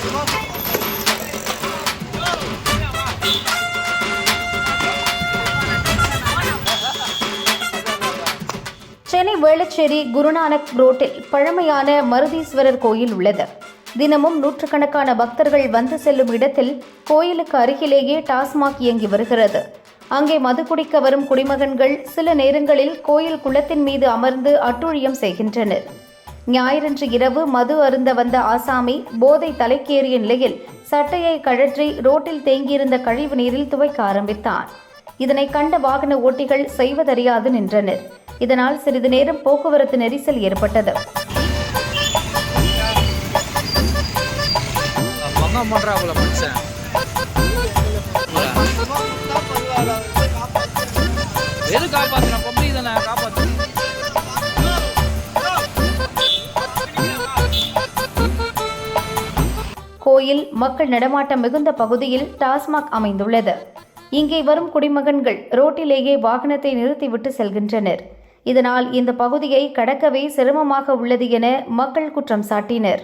சென்னை வேளச்சேரி குருநானக் ரோட்டில் பழமையான மருதீஸ்வரர் கோயில் உள்ளது. தினமும் நூற்றுக்கணக்கான பக்தர்கள் வந்து செல்லும் இடத்தில் கோயிலுக்கு அருகிலேயே டாஸ்மாக் இயங்கி வருகிறது. அங்கே மது குடிக்க வரும் குடிமகன்கள் சில நேரங்களில் கோயில் குளத்தின் மீது அமர்ந்து அட்டூழியம் செய்கின்றனர். ஞாயிறன்று இரவு மது அருந்த வந்த ஆசாமி போதை தலைக்கேறிய நிலையில் சட்டையை கழற்றி ரோட்டில் தேங்கியிருந்த கழிவு நீரில் துவைக்க ஆரம்பித்தான். இதனை கண்ட வாகன ஓட்டிகள் செய்வதறியாது நின்றனர். இதனால் சிறிது நேரம் போக்குவரத்து நெரிசல் ஏற்பட்டது. கோயில் மக்கள் நடமாட்டம் மிகுந்த பகுதியில் டாஸ்மாக் அமைந்துள்ளது. இங்கே வரும் குடிமகன்கள் ரோட்டிலேயே வாகனத்தை நிறுத்திவிட்டு செல்கின்றனர். இதனால் இந்த பகுதியை கடக்கவே சிரமமாக உள்ளது என மக்கள் குற்றம் சாட்டினர்.